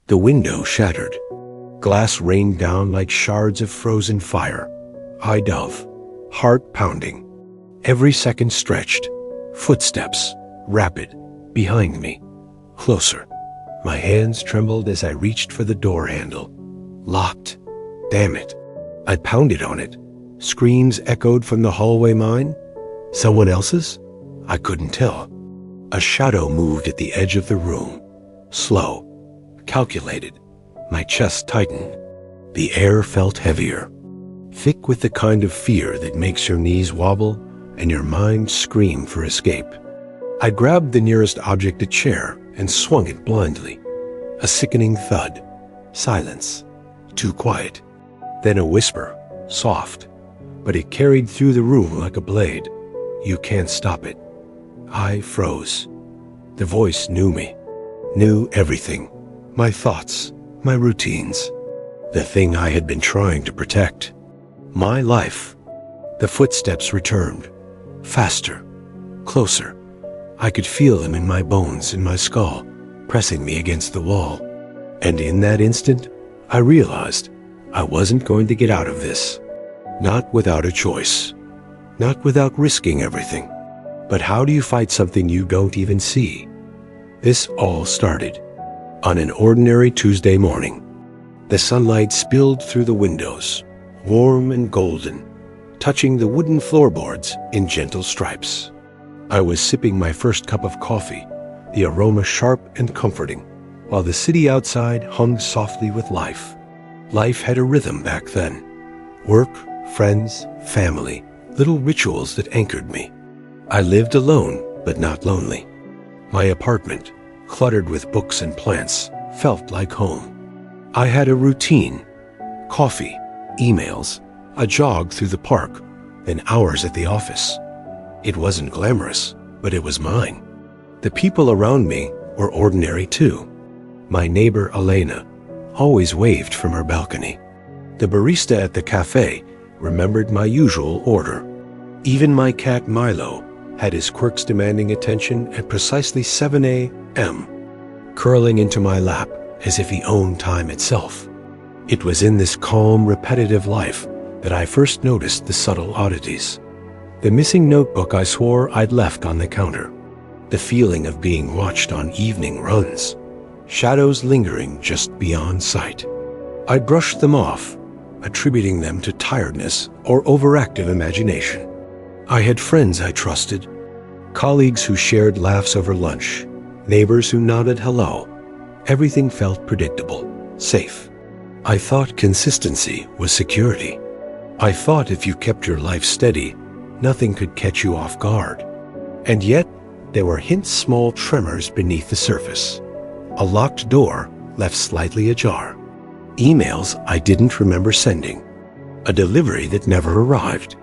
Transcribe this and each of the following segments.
The window shattered. Glass rained down like shards of frozen fire. I dove, heart pounding. Every second stretched. Footsteps, rapid, behind me. Closer. My hands trembled as I reached for the door handle. Locked. Damn it. I pounded on it. Screams echoed from the hallway. Mine? Someone else's? I couldn't tell. A shadow moved at the edge of the room. Slow. Calculated. My chest tightened. The air felt heavier. Thick with the kind of fear that makes your knees wobble and your mind scream for escape. I grabbed the nearest object, a chair, and swung it blindly. A sickening thud. Silence. Too quiet. Then a whisper, soft, but it carried through the room like a blade. You can't stop it. I froze. The voice knew me, knew everything. My thoughts, my routines, the thing I had been trying to protect. My life. The footsteps returned. Faster. Closer. I could feel them in my bones, in my skull, pressing me against the wall. And in that instant, I realized I wasn't going to get out of this. Not without a choice. Not without risking everything. But how do you fight something you don't even see? This all started on an ordinary Tuesday morning. The sunlight spilled through the windows, warm and golden, touching the wooden floorboards in gentle stripes. I was sipping my first cup of coffee, the aroma sharp and comforting, while the city outside hummed softly with life. Life had a rhythm back then. Work, friends, family, little rituals that anchored me. I lived alone, but not lonely. My apartment, cluttered with books and plants, felt like home. I had a routine. Coffee, emails, a jog through the park, then hours at the office. It wasn't glamorous, but it was mine. The people around me were ordinary too. My neighbor Elena always waved from her balcony. The barista at the cafe remembered my usual order. Even my cat Milo had his quirks demanding attention at precisely 7 a.m., curling into my lap as if he owned time itself. It was in this calm, repetitive life that I first noticed the subtle oddities. The missing notebook I swore I'd left on the counter. The feeling of being watched on evening runs. Shadows lingering just beyond sight. I brushed them off, attributing them to tiredness or overactive imagination. I had friends I trusted, colleagues who shared laughs over lunch, neighbors who nodded hello. Everything felt predictable, safe. I thought consistency was security. I thought if you kept your life steady, nothing could catch you off guard. And yet, there were small tremors beneath the surface. A locked door left slightly ajar. Emails I didn't remember sending. A delivery that never arrived.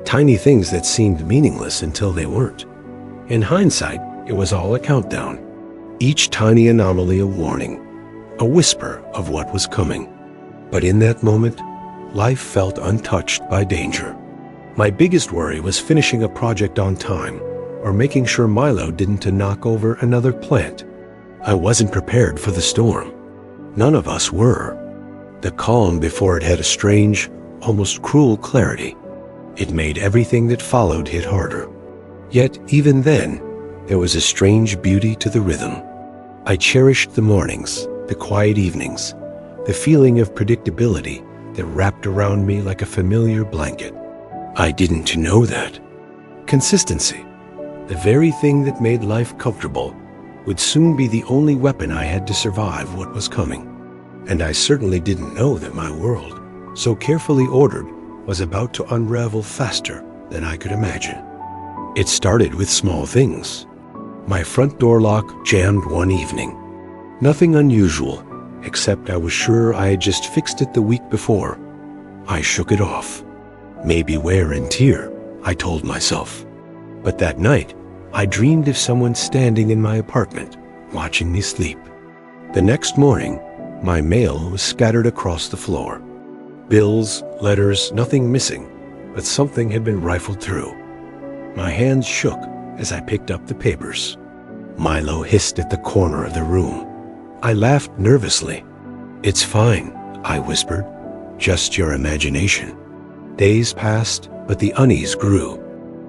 Tiny things that seemed meaningless until they weren't. In hindsight, it was all a countdown. Each tiny anomaly a warning, a whisper of what was coming. But in that moment, life felt untouched by danger. My biggest worry was finishing a project on time or making sure Milo didn't knock over another plant. I wasn't prepared for the storm. None of us were. The calm before it had a strange, almost cruel clarity. It made everything that followed hit harder. Yet even then, there was a strange beauty to the rhythm. I cherished the mornings, the quiet evenings, the feeling of predictability that wrapped around me like a familiar blanket. I didn't know that. Consistency, the very thing that made life comfortable, would soon be the only weapon I had to survive what was coming. And I certainly didn't know that my world, so carefully ordered, was about to unravel faster than I could imagine. It started with small things. My front door lock jammed one evening. Nothing unusual, except I was sure I had just fixed it the week before. I shook it off. Maybe wear and tear, I told myself. But that night, I dreamed of someone standing in my apartment, watching me sleep. The next morning, my mail was scattered across the floor. Bills, letters, nothing missing, but something had been rifled through. My hands shook as I picked up the papers. Milo hissed at the corner of the room. I laughed nervously. "It's fine," I whispered. "Just your imagination." Days passed, but the unease grew.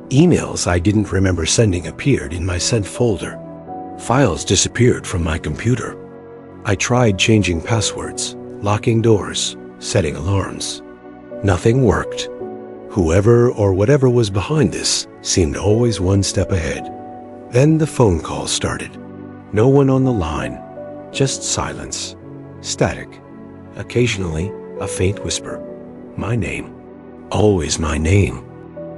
Emails I didn't remember sending appeared in my sent folder. Files disappeared from my computer. I tried changing passwords, locking doors, setting alarms. Nothing worked. Whoever or whatever was behind this seemed always one step ahead. Then the phone call started. No one on the line, just silence, static, occasionally a faint whisper. My name. Always my name.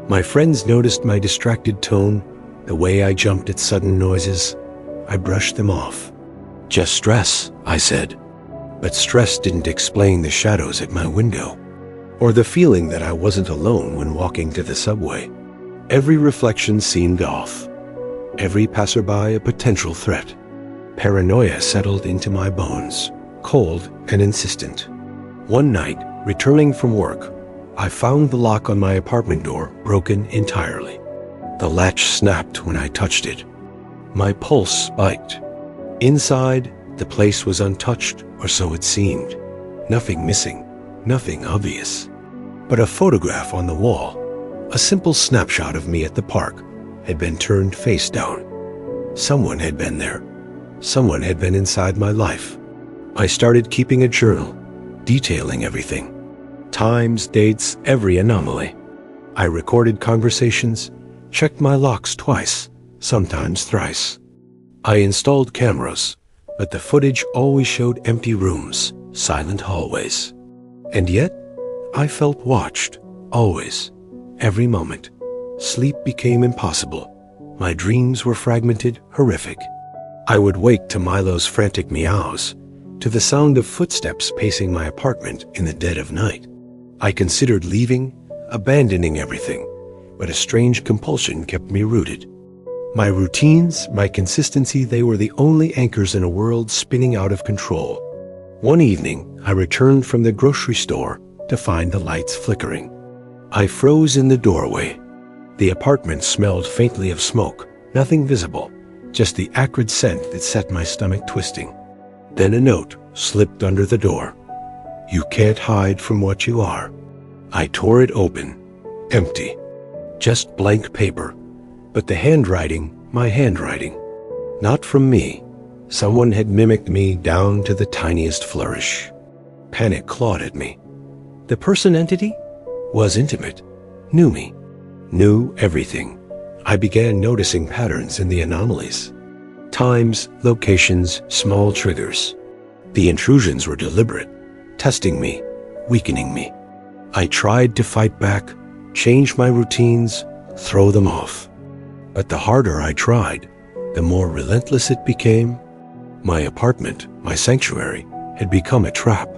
My friends noticed my distracted tone, the way I jumped at sudden noises. I brushed them off. "Just stress," I said. But stress didn't explain the shadows at my window, or the feeling that I wasn't alone when walking to the subway. Every reflection seemed off. Every passerby a potential threat. Paranoia settled into my bones, cold and insistent. One night, returning from work, I found the lock on my apartment door broken entirely. The latch snapped when I touched it. My pulse spiked. Inside, the place was untouched, or so it seemed. Nothing missing, nothing obvious. But a photograph on the wall, a simple snapshot of me at the park, had been turned face down. Someone had been there. Someone had been inside my life. I started keeping a journal, detailing everything. Times, dates, every anomaly. I recorded conversations, checked my locks twice, sometimes thrice. I installed cameras, but the footage always showed empty rooms, silent hallways. And yet, I felt watched, always, every moment. Sleep became impossible. My dreams were fragmented, horrific. I would wake to Milo's frantic meows, to the sound of footsteps pacing my apartment in the dead of night. I considered leaving, abandoning everything, but a strange compulsion kept me rooted. My routines, my consistency, they were the only anchors in a world spinning out of control. One evening, I returned from the grocery store to find the lights flickering. I froze in the doorway. The apartment smelled faintly of smoke, nothing visible, just the acrid scent that set my stomach twisting. Then a note slipped under the door. "You can't hide from what you are." I tore it open. Empty. Just blank paper. But the handwriting, my handwriting. Not from me. Someone had mimicked me down to the tiniest flourish. Panic clawed at me. The person entity was intimate, knew me, knew everything. I began noticing patterns in the anomalies. Times, locations, small triggers. The intrusions were deliberate, testing me, weakening me. I tried to fight back, change my routines, throw them off. But the harder I tried, the more relentless it became. My apartment, my sanctuary, had become a trap.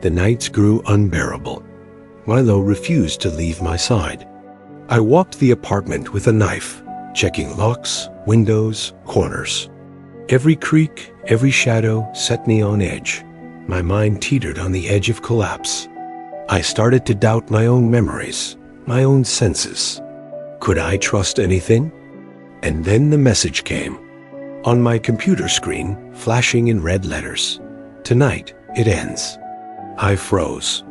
The nights grew unbearable. Milo refused to leave my side. I walked the apartment with a knife, checking locks, windows, corners. Every creak, every shadow set me on edge. My mind teetered on the edge of collapse. I started to doubt my own memories, my own senses. Could I trust anything? And then the message came. On my computer screen, flashing in red letters. "Tonight, it ends." I froze.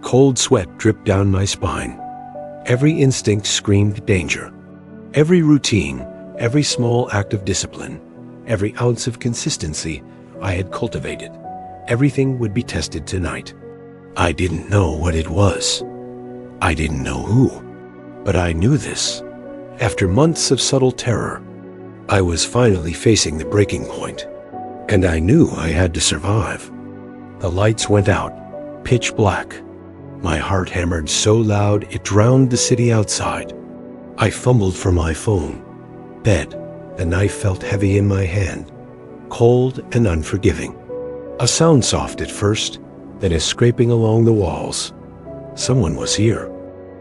Cold sweat dripped down my spine. Every instinct screamed danger. Every routine, every small act of discipline, every ounce of consistency I had cultivated, everything would be tested tonight. I didn't know what it was. I didn't know who. But I knew this. After months of subtle terror, I was finally facing the breaking point. And I knew I had to survive. The lights went out, pitch black. My heart hammered so loud it drowned the city outside. I fumbled for my phone. Bed. The knife felt heavy in my hand, cold and unforgiving. A sound soft at first, then a scraping along the walls. Someone was here.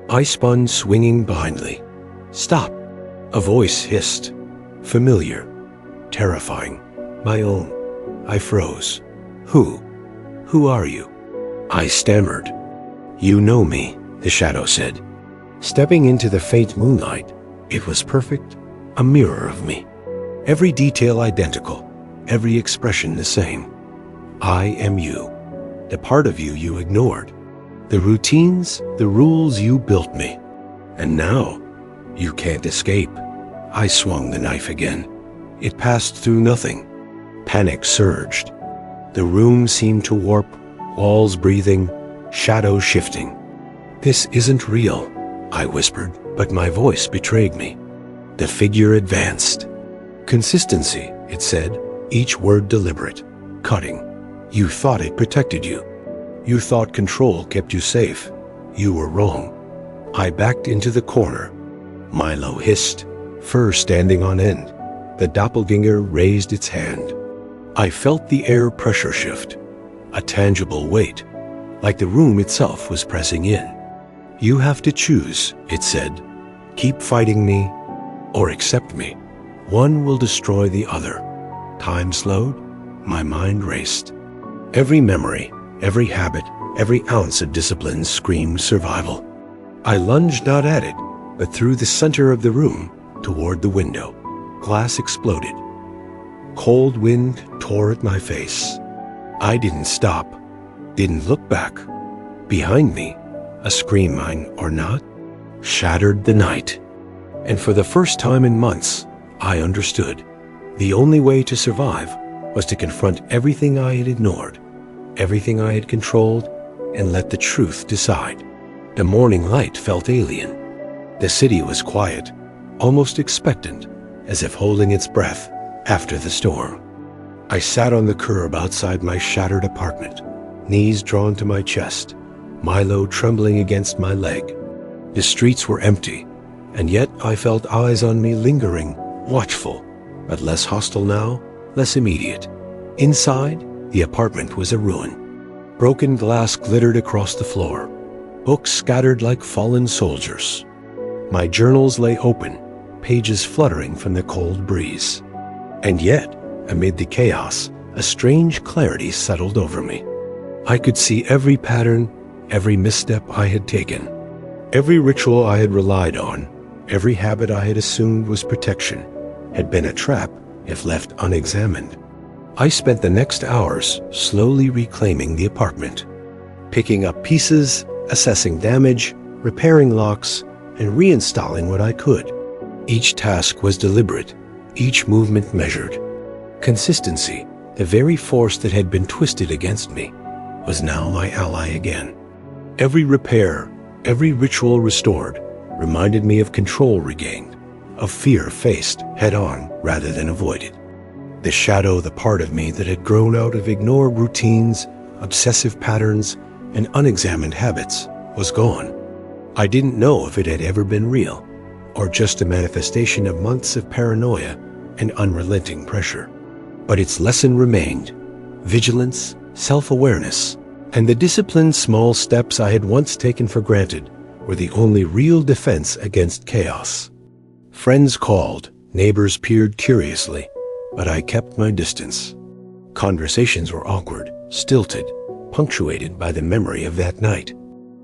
I spun, swinging blindly. "Stop!" A voice hissed. Familiar. Terrifying. My own. I froze. "Who? Who are you?" I stammered. "You know me," the shadow said. Stepping into the faint moonlight, it was perfect, a mirror of me. Every detail identical, every expression the same. I am you, the part of you you ignored, the routines, the rules you built me. And now, you can't escape. I swung the knife again. It passed through nothing. Panic surged. The room seemed to warp, walls breathing, shadows shifting. This isn't real, I whispered, but my voice betrayed me. The figure advanced. Consistency, it said, each word deliberate, cutting. You thought it protected you. You thought control kept you safe. You were wrong. I backed into the corner. Milo hissed, fur standing on end. The doppelganger raised its hand. I felt the air pressure shift, a tangible weight, like the room itself was pressing in. You have to choose, it said. Keep fighting me or accept me. One will destroy the other. Time slowed. My mind raced. Every memory, every habit, every ounce of discipline screamed survival. I lunged not at it, but through the center of the room, toward the window. Glass exploded. Cold wind tore at my face. I didn't stop, didn't look back. Behind me, a scream mine or not, shattered the night. And for the first time in months, I understood. The only way to survive was to confront everything I had ignored, everything I had controlled, and let the truth decide. The morning light felt alien. The city was quiet, almost expectant, as if holding its breath after the storm. I sat on the curb outside my shattered apartment, knees drawn to my chest, Milo trembling against my leg. The streets were empty, and yet I felt eyes on me lingering, watchful, but less hostile now, less immediate. Inside, the apartment was a ruin. Broken glass glittered across the floor, books scattered like fallen soldiers. My journals lay open, pages fluttering from the cold breeze. And yet, amid the chaos, a strange clarity settled over me. I could see every pattern, every misstep I had taken, every ritual I had relied on, every habit I had assumed was protection, had been a trap if left unexamined. I spent the next hours slowly reclaiming the apartment, picking up pieces, assessing damage, repairing locks, and reinstalling what I could. Each task was deliberate, each movement measured. Consistency, the very force that had been twisted against me, was now my ally again. Every repair, every ritual restored, reminded me of control regained, of fear faced head-on rather than avoided. The shadow, the part of me that had grown out of ignored routines, obsessive patterns, and unexamined habits, was gone. I didn't know if it had ever been real, or just a manifestation of months of paranoia and unrelenting pressure. But its lesson remained: vigilance, self-awareness, and the disciplined small steps I had once taken for granted were the only real defense against chaos. Friends called, neighbors peered curiously, but I kept my distance. Conversations were awkward, stilted, punctuated by the memory of that night.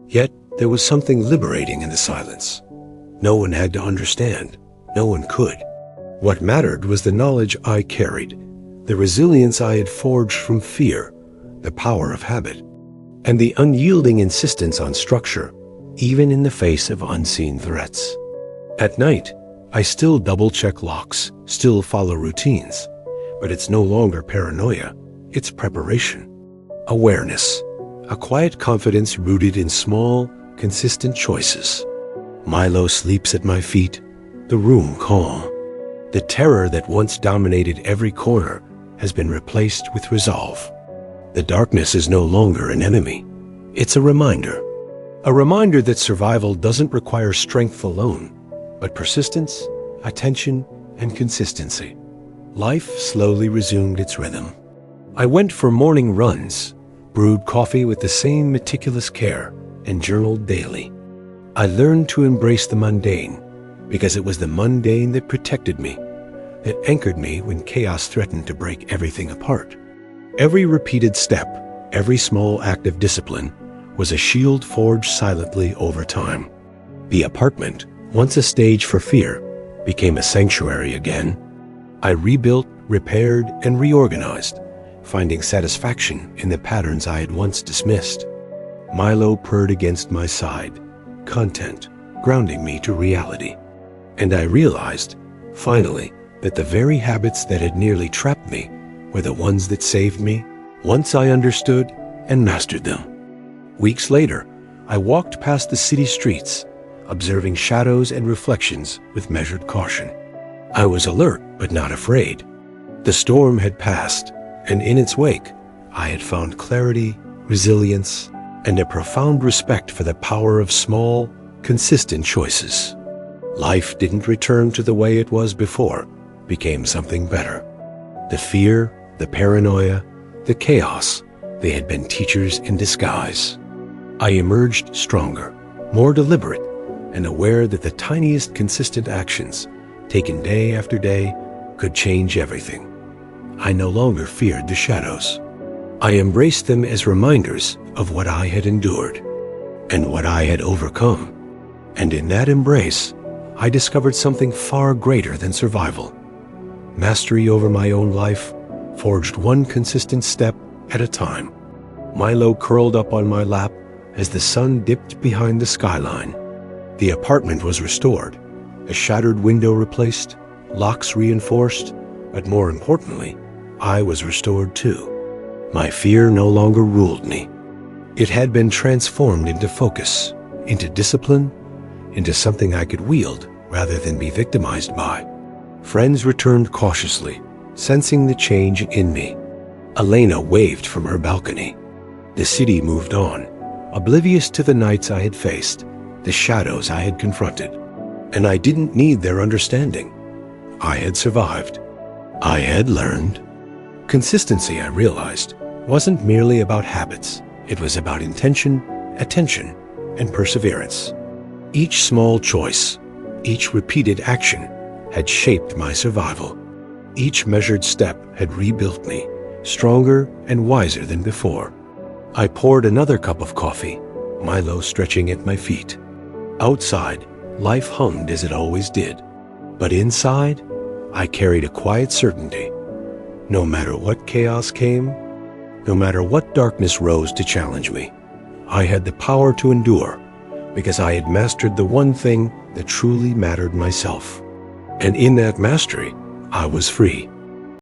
Yet there was something liberating in the silence. No one had to understand. No one could. What mattered was the knowledge I carried, the resilience I had forged from fear, the power of habit, and the unyielding insistence on structure, even in the face of unseen threats. At night, I still double-check locks, still follow routines, but it's no longer paranoia, it's preparation. Awareness, a quiet confidence rooted in small, consistent choices. Milo sleeps at my feet, the room calm. The terror that once dominated every corner has been replaced with resolve. The darkness is no longer an enemy. It's a reminder that survival doesn't require strength alone, but persistence, attention, and consistency. Life slowly resumed its rhythm. I went for morning runs, brewed coffee with the same meticulous care, and journaled daily. I learned to embrace the mundane, because it was the mundane that protected me, that anchored me when chaos threatened to break everything apart. Every repeated step, every small act of discipline, was a shield forged silently over time. The apartment, once a stage for fear, became a sanctuary again. I rebuilt, repaired, and reorganized, finding satisfaction in the patterns I had once dismissed. Milo purred against my side, content, grounding me to reality. And I realized, finally, that the very habits that had nearly trapped me were the ones that saved me once I understood and mastered them. Weeks later, I walked past the city streets, observing shadows and reflections with measured caution. I was alert but not afraid. The storm had passed, and in its wake, I had found clarity, resilience, and a profound respect for the power of small, consistent choices. Life didn't return to the way it was before, became something better. The fear, the paranoia, the chaos, they had been teachers in disguise. I emerged stronger, more deliberate, and aware that the tiniest consistent actions, taken day after day, could change everything. I no longer feared the shadows. I embraced them as reminders of what I had endured and what I had overcome. And in that embrace, I discovered something far greater than survival. Mastery over my own life, forged one consistent step at a time. Milo curled up on my lap as the sun dipped behind the skyline. The apartment was restored, a shattered window replaced, locks reinforced, but more importantly, I was restored too. My fear no longer ruled me. It had been transformed into focus, into discipline, into something I could wield rather than be victimized by. Friends returned cautiously, sensing the change in me. Elena waved from her balcony. The city moved on, oblivious to the nights I had faced, the shadows I had confronted. And I didn't need their understanding. I had survived. I had learned. Consistency, I realized, wasn't merely about habits. It was about intention, attention, and perseverance. Each small choice, each repeated action had shaped my survival. Each measured step had rebuilt me, stronger and wiser than before. I poured another cup of coffee, Milo stretching at my feet. Outside, life hummed as it always did. But inside, I carried a quiet certainty. No matter what chaos came, no matter what darkness rose to challenge me, I had the power to endure because I had mastered the one thing that truly mattered myself. And in that mastery, I was free.